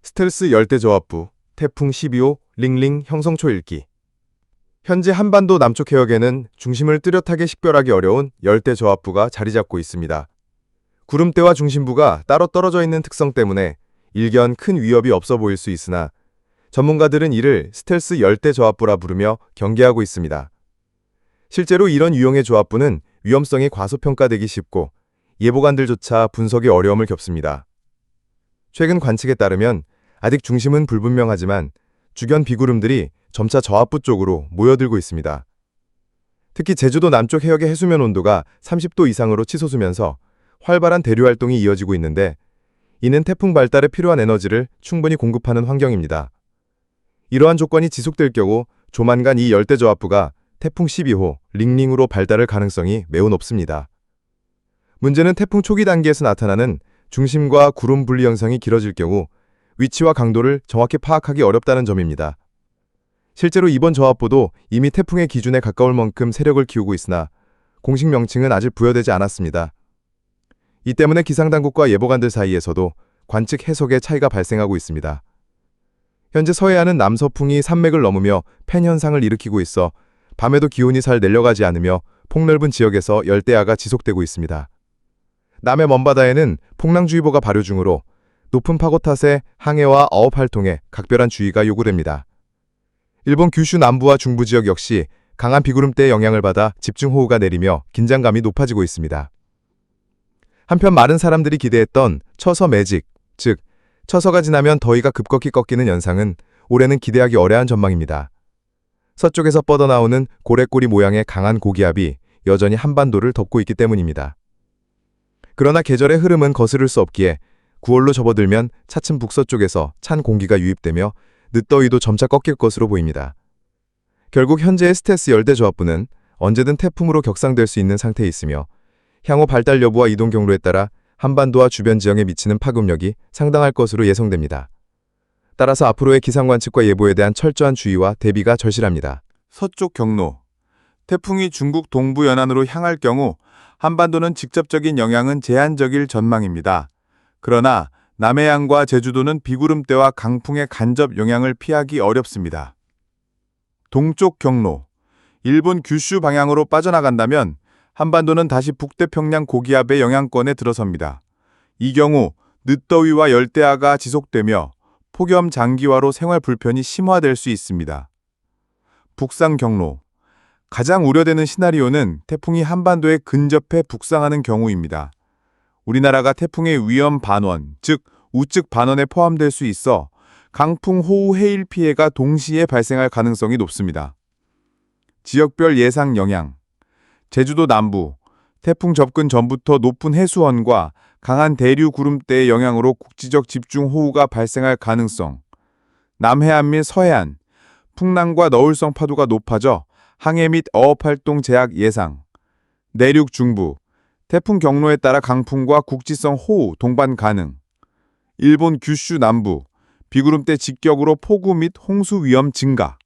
스텔스 열대저압부, 태풍 12호 링링 형성초 읽기. 현재 한반도 남쪽 해역에는 중심을 뚜렷하게 식별하기 어려운 열대저압부가 자리 잡고 있습니다. 구름대와 중심부가 따로 떨어져 있는 특성 때문에 일견 큰 위협이 없어 보일 수 있으나 전문가들은 이를 스텔스 열대저압부라 부르며 경계하고 있습니다. 실제로 이런 유형의 저압부는 위험성이 과소평가되기 쉽고 예보관들조차 분석에 어려움을 겪습니다. 최근 관측에 따르면 아직 중심은 불분명하지만 주변 비구름들이 점차 저압부 쪽으로 모여들고 있습니다. 특히 제주도 남쪽 해역의 해수면 온도가 30도 이상으로 치솟으면서 활발한 대류 활동이 이어지고 있는데 이는 태풍 발달에 필요한 에너지를 충분히 공급하는 환경입니다. 이러한 조건이 지속될 경우 조만간 이 열대저압부가 태풍 12호 링링으로 발달할 가능성이 매우 높습니다. 문제는 태풍 초기 단계에서 나타나는 중심과 구름 분리 현상이 길어질 경우 위치와 강도를 정확히 파악하기 어렵다는 점입니다. 실제로 이번 저압부도 이미 태풍의 기준에 가까울 만큼 세력을 키우고 있으나 공식 명칭은 아직 부여되지 않았습니다. 이 때문에 기상당국과 예보관들 사이에서도 관측 해석의 차이가 발생하고 있습니다. 현재 서해안은 남서풍이 산맥을 넘으며 팬 현상을 일으키고 있어 밤에도 기온이 잘 내려가지 않으며 폭넓은 지역에서 열대야가 지속되고 있습니다. 남해 먼바다에는 풍랑주의보가 발효 중으로 높은 파고 탓에 항해와 어업 활동에 각별한 주의가 요구됩니다. 일본 규슈 남부와 중부 지역 역시 강한 비구름대의 영향을 받아 집중호우가 내리며 긴장감이 높아지고 있습니다. 한편 많은 사람들이 기대했던 처서 매직, 즉 처서가 지나면 더위가 급격히 꺾이는 현상은 올해는 기대하기 어려운 전망입니다. 서쪽에서 뻗어나오는 고래꼬리 모양의 강한 고기압이 여전히 한반도를 덮고 있기 때문입니다. 그러나 계절의 흐름은 거스를 수 없기에 9월로 접어들면 차츰 북서쪽에서 찬 공기가 유입되며 늦더위도 점차 꺾일 것으로 보입니다. 결국 현재의 스텔스 열대저압부는 언제든 태풍으로 격상될 수 있는 상태에 있으며 향후 발달 여부와 이동 경로에 따라 한반도와 주변 지형에 미치는 파급력이 상당할 것으로 예상됩니다. 따라서 앞으로의 기상관측과 예보에 대한 철저한 주의와 대비가 절실합니다. 서쪽 경로. 태풍이 중국 동부 연안으로 향할 경우 한반도는 직접적인 영향은 제한적일 전망입니다. 그러나 남해안과 제주도는 비구름대와 강풍의 간접 영향을 피하기 어렵습니다. 동쪽 경로. 일본 규슈 방향으로 빠져나간다면 한반도는 다시 북태평양 고기압의 영향권에 들어섭니다. 이 경우 늦더위와 열대야가 지속되며 폭염 장기화로 생활 불편이 심화될 수 있습니다. 북상 경로. 가장 우려되는 시나리오는 태풍이 한반도에 근접해 북상하는 경우입니다. 우리나라가 태풍의 위험 반원, 즉 우측 반원에 포함될 수 있어 강풍, 호우, 해일 피해가 동시에 발생할 가능성이 높습니다. 지역별 예상 영향. 제주도 남부, 태풍 접근 전부터 높은 해수원과 강한 대류 구름대의 영향으로 국지적 집중호우가 발생할 가능성. 남해안 및 서해안, 풍랑과 너울성 파도가 높아져 항해 및 어업활동 제약 예상. 내륙 중부, 태풍 경로에 따라 강풍과 국지성 호우 동반 가능. 일본 규슈 남부, 비구름대 직격으로 폭우 및 홍수 위험 증가.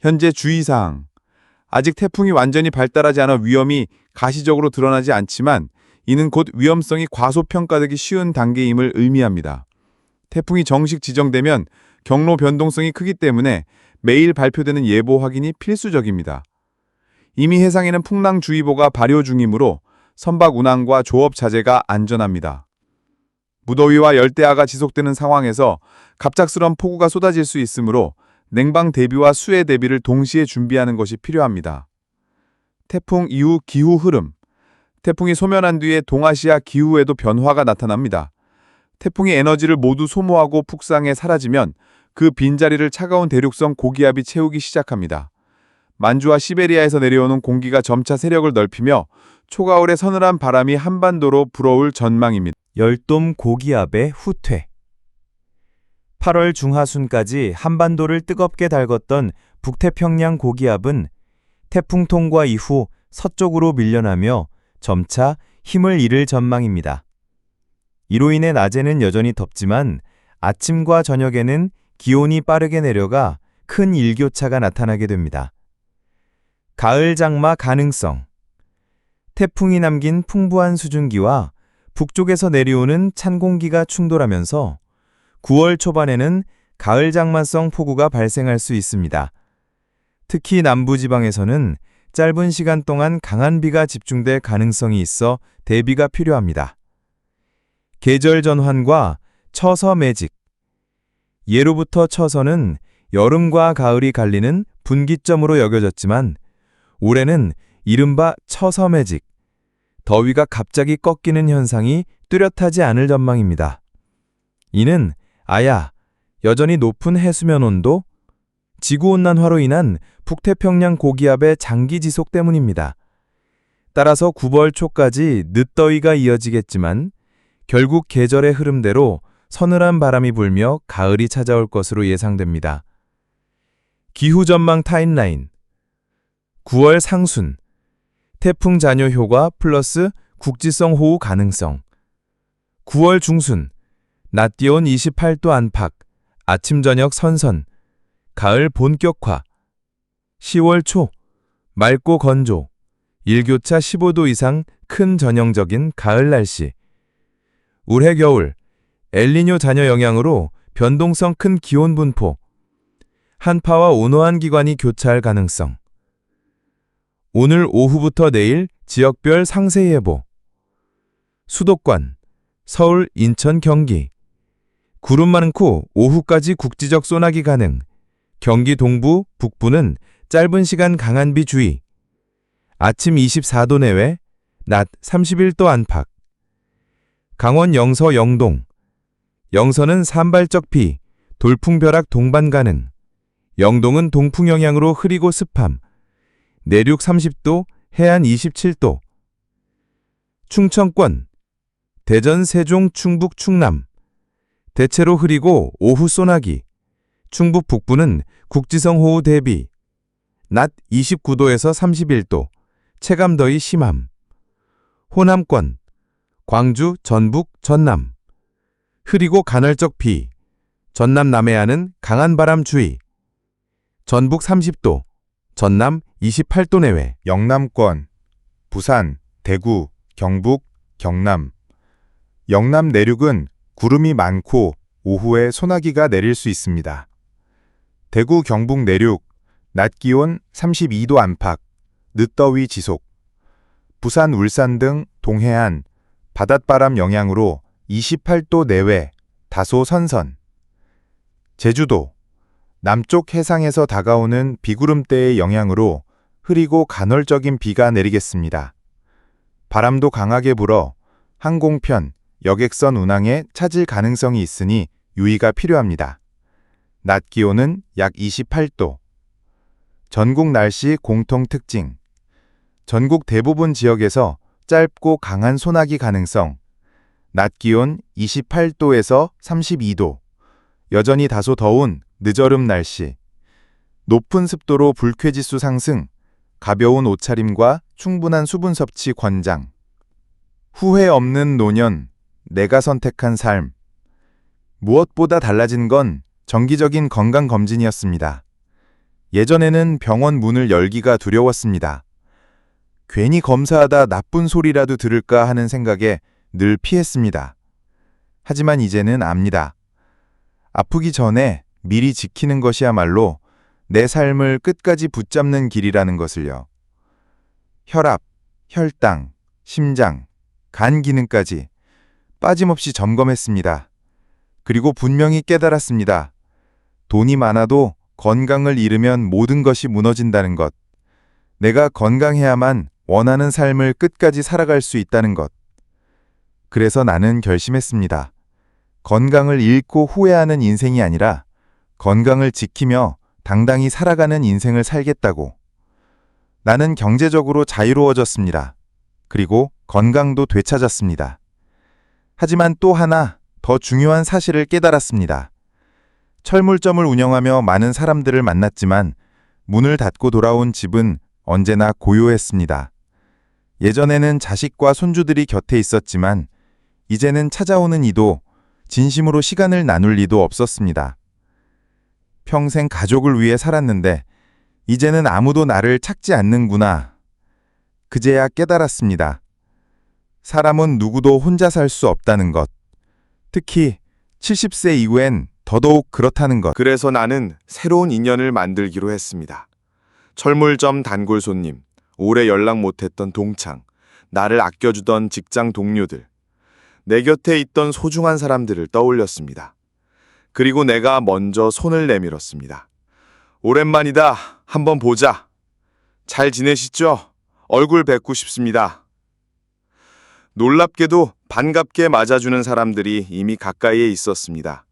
현재 주의사항. 아직 태풍이 완전히 발달하지 않아 위험이 가시적으로 드러나지 않지만 이는 곧 위험성이 과소평가되기 쉬운 단계임을 의미합니다. 태풍이 정식 지정되면 경로 변동성이 크기 때문에 매일 발표되는 예보 확인이 필수적입니다. 이미 해상에는 풍랑주의보가 발효 중이므로 선박 운항과 조업 자제가 안전합니다. 무더위와 열대야가 지속되는 상황에서 갑작스런 폭우가 쏟아질 수 있으므로 냉방 대비와 수해 대비를 동시에 준비하는 것이 필요합니다. 태풍 이후 기후 흐름. 태풍이 소멸한 뒤에 동아시아 기후에도 변화가 나타납니다. 태풍이 에너지를 모두 소모하고 북상해 사라지면 그 빈자리를 차가운 대륙성 고기압이 채우기 시작합니다. 만주와 시베리아에서 내려오는 공기가 점차 세력을 넓히며 초가을의 서늘한 바람이 한반도로 불어올 전망입니다. 열돔 고기압의 후퇴. 8월 중하순까지 한반도를 뜨겁게 달궜던 북태평양 고기압은 태풍 통과 이후 서쪽으로 밀려나며 점차 힘을 잃을 전망입니다. 이로 인해 낮에는 여전히 덥지만 아침과 저녁에는 기온이 빠르게 내려가 큰 일교차가 나타나게 됩니다. 가을 장마 가능성. 태풍이 남긴 풍부한 수증기와 북쪽에서 내려오는 찬 공기가 충돌하면서 9월 초반에는 가을 장마성 폭우가 발생할 수 있습니다. 특히 남부지방에서는 짧은 시간 동안 강한 비가 집중될 가능성이 있어 대비가 필요합니다. 계절 전환과 처서 매직. 예로부터 처서는 여름과 가을이 갈리는 분기점으로 여겨졌지만 올해는 이른바 처서 매직, 더위가 갑자기 꺾이는 현상이 뚜렷하지 않을 전망입니다. 이는 여전히 높은 해수면 온도, 지구온난화로 인한 북태평양 고기압의 장기 지속 때문입니다. 따라서 9월 초까지 늦더위가 이어지겠지만 결국 계절의 흐름대로 서늘한 바람이 불며 가을이 찾아올 것으로 예상됩니다. 기후 전망 타임라인. 9월 상순, 태풍 잔여 효과 플러스 국지성 호우 가능성. 9월 중순, 낮 기온 28도 안팎, 아침 저녁 선선, 가을 본격화. 10월 초, 맑고 건조, 일교차 15도 이상 큰 전형적인 가을 날씨. 올해 겨울, 엘니뇨 잔여 영향으로 변동성 큰 기온 분포, 한파와 온화한 기관이 교차할 가능성. 오늘 오후부터 내일 지역별 상세 예보. 수도권, 서울, 인천, 경기. 구름 많고 오후까지 국지적 소나기 가능. 경기 동부, 북부는 짧은 시간 강한 비 주의. 아침 24도 내외, 낮 31도 안팎. 강원 영서 영동. 영서는 산발적 비, 돌풍벼락 동반 가능. 영동은 동풍 영향으로 흐리고 습함. 내륙 30도, 해안 27도. 충청권, 대전, 세종, 충북, 충남. 대체로 흐리고 오후 소나기. 충북 북부는 국지성 호우 대비. 낮 29도에서 31도, 체감더위 심함. 호남권, 광주, 전북, 전남. 흐리고 간헐적 비. 전남 남해안은 강한 바람 주의. 전북 30도, 전남 28도 내외. 영남권, 부산, 대구, 경북, 경남. 영남 내륙은 구름이 많고 오후에 소나기가 내릴 수 있습니다. 대구, 경북 내륙, 낮 기온 32도 안팎, 늦더위 지속. 부산, 울산 등 동해안, 바닷바람 영향으로 28도 내외, 다소 선선. 제주도, 남쪽 해상에서 다가오는 비구름대의 영향으로 흐리고 간헐적인 비가 내리겠습니다. 바람도 강하게 불어 항공편, 여객선 운항에 차질 가능성이 있으니 유의가 필요합니다. 낮 기온은 약 28도. 전국 날씨 공통 특징. 전국 대부분 지역에서 짧고 강한 소나기 가능성. 낮 기온 28도에서 32도. 여전히 다소 더운 늦여름 날씨. 높은 습도로 불쾌지수 상승. 가벼운 옷차림과 충분한 수분 섭취 권장. 후회 없는 노년. 내가 선택한 삶. 무엇보다 달라진 건 정기적인 건강검진이었습니다. 예전에는 병원 문을 열기가 두려웠습니다. 괜히 검사하다 나쁜 소리라도 들을까 하는 생각에 늘 피했습니다. 하지만 이제는 압니다. 아프기 전에 미리 지키는 것이야말로 내 삶을 끝까지 붙잡는 길이라는 것을요. 혈압, 혈당, 심장, 간 기능까지 빠짐없이 점검했습니다. 그리고 분명히 깨달았습니다. 돈이 많아도 건강을 잃으면 모든 것이 무너진다는 것. 내가 건강해야만 원하는 삶을 끝까지 살아갈 수 있다는 것. 그래서 나는 결심했습니다. 건강을 잃고 후회하는 인생이 아니라 건강을 지키며 당당히 살아가는 인생을 살겠다고. 나는 경제적으로 자유로워졌습니다. 그리고 건강도 되찾았습니다. 하지만 또 하나 더 중요한 사실을 깨달았습니다. 철물점을 운영하며 많은 사람들을 만났지만 문을 닫고 돌아온 집은 언제나 고요했습니다. 예전에는 자식과 손주들이 곁에 있었지만 이제는 찾아오는 이도 진심으로 시간을 나눌 이도 없었습니다. 평생 가족을 위해 살았는데 이제는 아무도 나를 찾지 않는구나. 그제야 깨달았습니다. 사람은 누구도 혼자 살 수 없다는 것. 특히 70세 이후엔 더더욱 그렇다는 것. 그래서 나는 새로운 인연을 만들기로 했습니다. 철물점 단골 손님, 오래 연락 못했던 동창, 나를 아껴주던 직장 동료들, 내 곁에 있던 소중한 사람들을 떠올렸습니다. 그리고 내가 먼저 손을 내밀었습니다. 오랜만이다. 한번 보자. 잘 지내시죠? 얼굴 뵙고 싶습니다. 놀랍게도 반갑게 맞아주는 사람들이 이미 가까이에 있었습니다.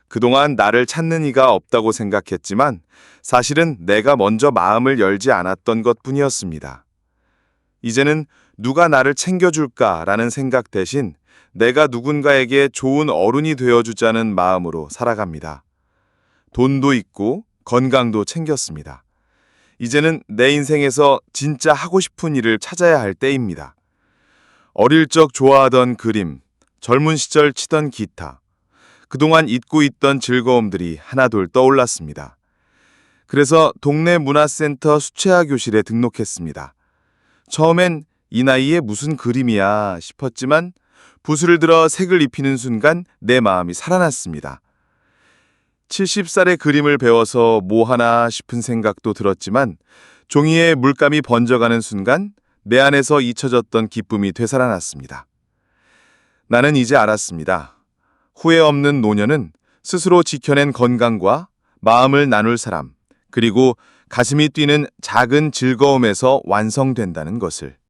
그동안 나를 찾는 이가 없다고 생각했지만 사실은 내가 먼저 마음을 열지 않았던 것뿐이었습니다. 이제는 누가 나를 챙겨줄까라는 생각 대신 내가 누군가에게 좋은 어른이 되어주자는 마음으로 살아갑니다. 돈도 있고 건강도 챙겼습니다. 이제는 내 인생에서 진짜 하고 싶은 일을 찾아야 할 때입니다. 어릴 적 좋아하던 그림, 젊은 시절 치던 기타, 그동안 잊고 있던 즐거움들이 하나둘 떠올랐습니다. 그래서 동네 문화센터 수채화 교실에 등록했습니다. 처음엔 이 나이에 무슨 그림이야 싶었지만 붓을 들어 색을 입히는 순간 내 마음이 살아났습니다. 70살의 그림을 배워서 뭐 하나 싶은 생각도 들었지만 종이에 물감이 번져가는 순간 내 안에서 잊혀졌던 기쁨이 되살아났습니다. 나는 이제 알았습니다. 후회 없는 노년은 스스로 지켜낸 건강과 마음을 나눌 사람, 그리고 가슴이 뛰는 작은 즐거움에서 완성된다는 것을.